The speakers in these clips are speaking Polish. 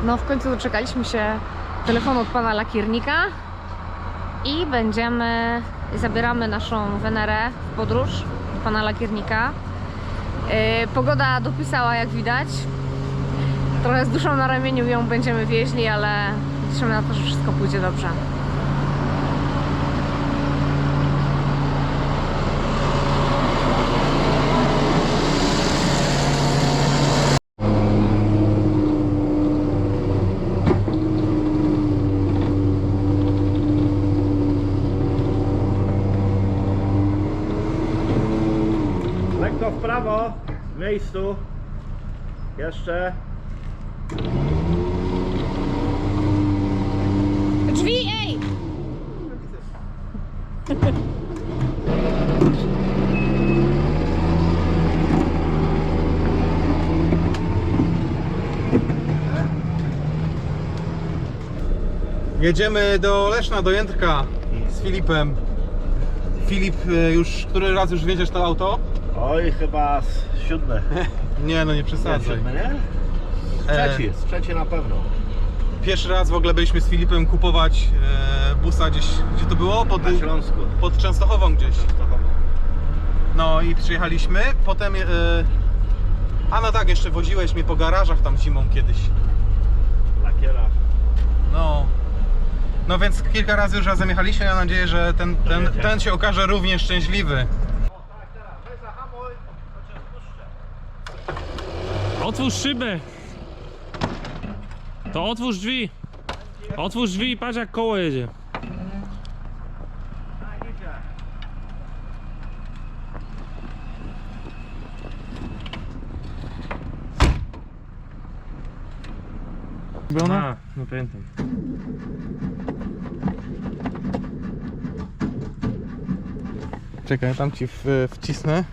No w końcu doczekaliśmy się telefonu od pana lakiernika i zabieramy naszą Wenerę w podróż do pana lakiernika. Pogoda dopisała, jak widać. Trochę z duszą na ramieniu ją będziemy wieźli, ale liczymy na to, że wszystko pójdzie dobrze. Lekko w prawo, w miejscu. Jeszcze. Drzwi, ej! Jedziemy do Leszna, do Jędrka z Filipem. Filip, który raz już wiedziesz to auto? Oj, chyba z 7. Nie, no nie przesadzaj. Nie? Trzeci na pewno. Pierwszy raz w ogóle byliśmy z Filipem kupować busa gdzieś, gdzie to było? Na Śląsku. Pod Częstochową gdzieś. No i przyjechaliśmy, potem... a no tak, jeszcze woziłeś mnie po garażach tam zimą kiedyś. Lakiera. No więc kilka razy już razem jechaliśmy, mam nadzieję, że ten się okaże równie szczęśliwy. Otwórz szybę. To otwórz drzwi. Otwórz drzwi i patrz, jak koło jedzie. Ona? No pamiętam. Czekaj, tam ci wcisnę.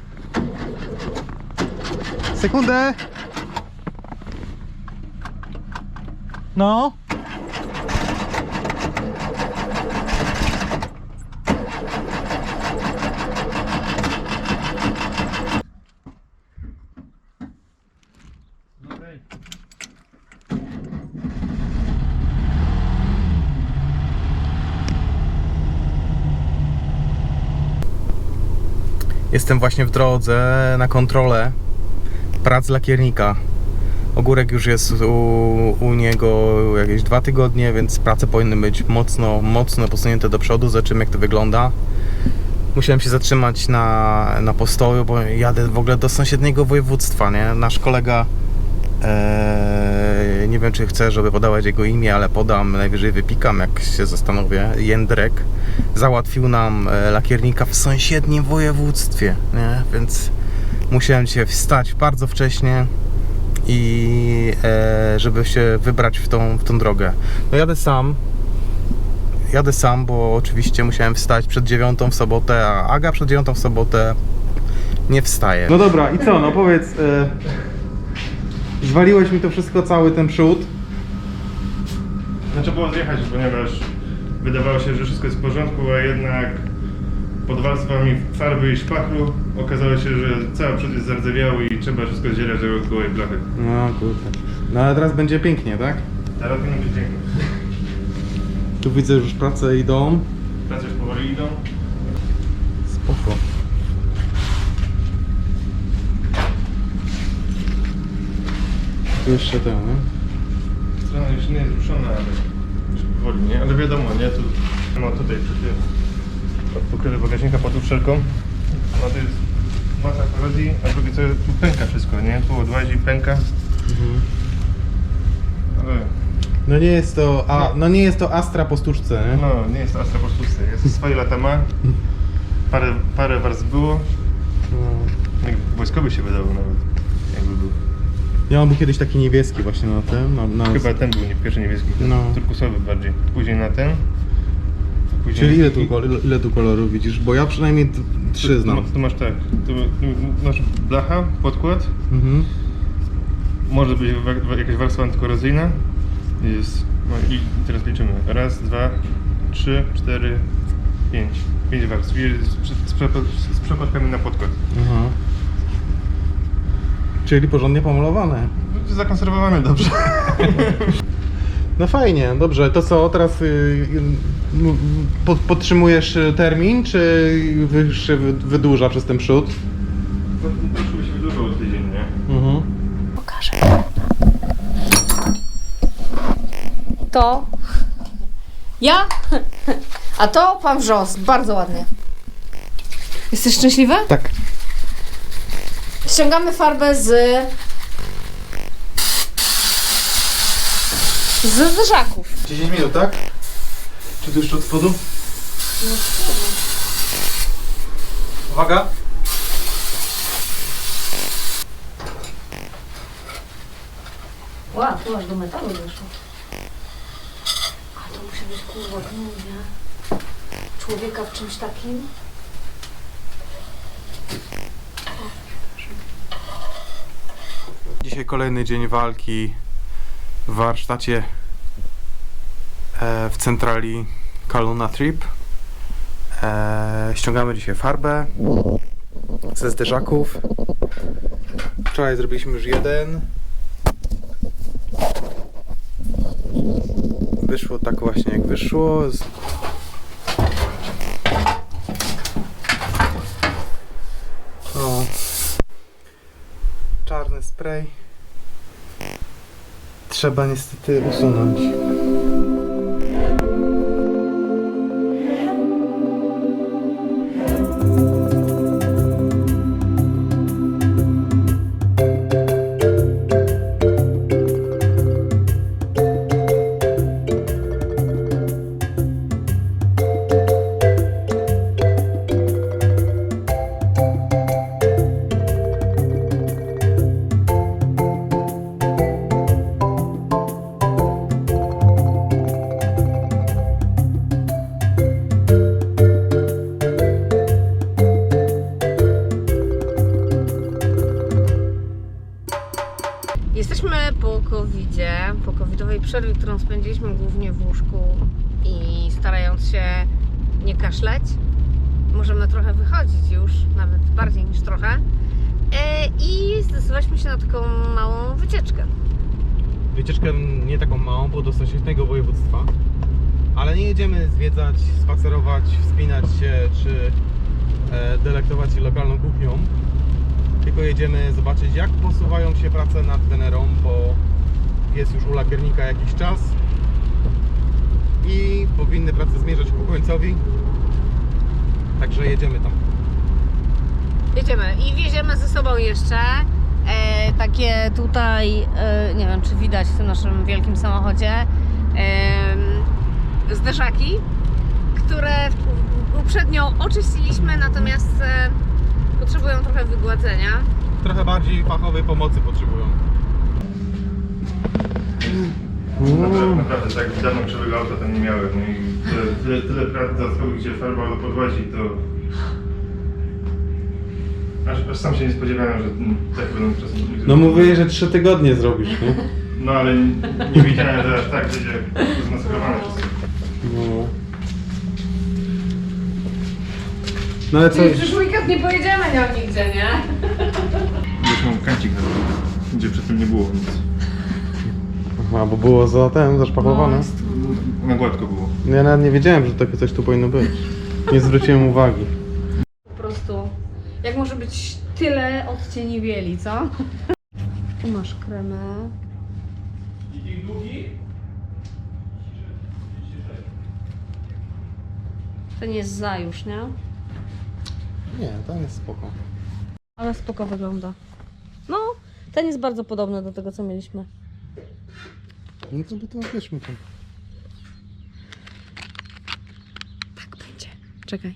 Sekundę! No! Jestem właśnie w drodze na kontrolę prac lakiernika. Ogórek już jest u niego jakieś 2 tygodnie, więc prace powinny być mocno posunięte do przodu. Zobaczymy, jak to wygląda. Musiałem się zatrzymać na postoju, bo jadę w ogóle do sąsiedniego województwa, nie? Nasz kolega, nie wiem, czy chcę, żeby podawać jego imię, ale podam, najwyżej wypikam, jak się zastanowię. Jędrek załatwił nam lakiernika w sąsiednim województwie, nie? Więc musiałem dzisiaj wstać bardzo wcześnie i żeby się wybrać w tą drogę. No jadę sam, bo oczywiście musiałem wstać przed 9 w sobotę, a Aga przed 9 w sobotę nie wstaje. No dobra, i co? No powiedz, zwaliłeś mi to wszystko, cały ten przód. Znaczy było zjechać, ponieważ wydawało się, że wszystko jest w porządku, a jednak pod warstwami farby i szpachlu okazało się, że cały przód jest zardzewiały i trzeba wszystko zdzierać do gołej blachy. No kurde. No ale teraz będzie pięknie, tak? Teraz powinno być pięknie. Tu widzę, że już prace idą. Prace już powoli idą. Spoko. Tu jeszcze ten, nie? Strona już nie jest ruszona, ale już powoli, nie? Ale wiadomo, nie? Tu no tutaj pokrywy bagażnika pod uszczelką. No to jest masa korozji, a drugie co, tu pęka wszystko, nie? Tu odłazi, pęka. Ale No nie jest to, nie jest to Astra po sztuczce, nie? no, nie jest to Astra po sztuczce, jest swoje lata ma. Parę warstw było. No. Wojskowy się wydawał nawet, jakby był. Ja mam kiedyś taki niebieski właśnie na tym. Chyba ten był pierwszy niebieski, No. turkusowy bardziej. Później na ten. Później Czyli ile tu kolorów widzisz? Bo ja przynajmniej 3 znam. Tu masz tak, tu masz blacha, podkład. Mhm. Może być jakaś warstwa antykorozyjna. Jest, no i teraz liczymy. 1, 2, 3, 4, 5. 5 warstw. Z przekładkami na podkład. Aha. Czyli porządnie pomalowane. Zakonserwowane dobrze. No fajnie, dobrze. To co, teraz podtrzymujesz termin, czy się wydłuża przez ten przód? No, troszkę się wydłużał tydzień, nie? Mhm. Pokażę. To ja, a to pan Wrzos. Bardzo ładnie. Jesteś szczęśliwy? Tak. Ściągamy farbę z zderzaków. 10 minut, tak? Czy tu jeszcze od spodu? Uwaga! Ła, tu aż do metalu doszło. A to musi być kurwa gniewnie. Człowieka w czymś takim. Dzisiaj kolejny dzień walki w warsztacie w centrali Kaluna Trip. Ściągamy dzisiaj farbę ze zderzaków. Wczoraj zrobiliśmy już jeden. Wyszło tak właśnie jak wyszło. O. Czarny spray. Trzeba niestety usunąć. Jesteśmy po covidzie, po covidowej przerwie, którą spędziliśmy głównie w łóżku i starając się nie kaszleć. Możemy trochę wychodzić już, nawet bardziej niż trochę. I zdecydowaliśmy się na taką małą wycieczkę. Wycieczkę nie taką małą, bo do sąsiedniego województwa. Ale nie jedziemy zwiedzać, spacerować, wspinać się, czy delektować się lokalną kuchnią. Tylko jedziemy zobaczyć, jak posuwają się prace nad Wenerą, bo jest już u lakiernika jakiś czas i powinny prace zmierzać ku końcowi. Także jedziemy tam. Jedziemy i wieziemy ze sobą jeszcze takie tutaj, nie wiem czy widać w tym naszym wielkim samochodzie, zderzaki, które uprzednio oczyściliśmy, natomiast potrzebują trochę wygładzenia. Trochę bardziej fachowej pomocy potrzebują. Naprawdę, tak dawno krzywego auta tam nie miałem. No i tyle prac dodatkowych, gdzie farba podłazi, to... Aż sam się nie spodziewałem, że tak będą czasem... No mówię, że 3 tygodnie zrobisz, nie? No ale nie wiedziałem, że aż tak będzie zmasakrowane wszystko. No. No ale co? Przysz weekend nie pojedziemy nigdzie, nie? Już mam kancik na dole, gdzie przedtem nie było nic. A bo było za ten, zaszpachowane? Na gładko było. Ja nawet nie wiedziałem, że takie coś tu powinno być. Nie zwróciłem uwagi. Po prostu, jak może być tyle odcieni bieli, co? Tu masz kremę. Ten jest za już, nie? Nie, ten jest spoko. Ale spoko wygląda. No, ten jest bardzo podobny do tego, co mieliśmy. No to by to odbierzmy tam. Tak będzie. Czekaj.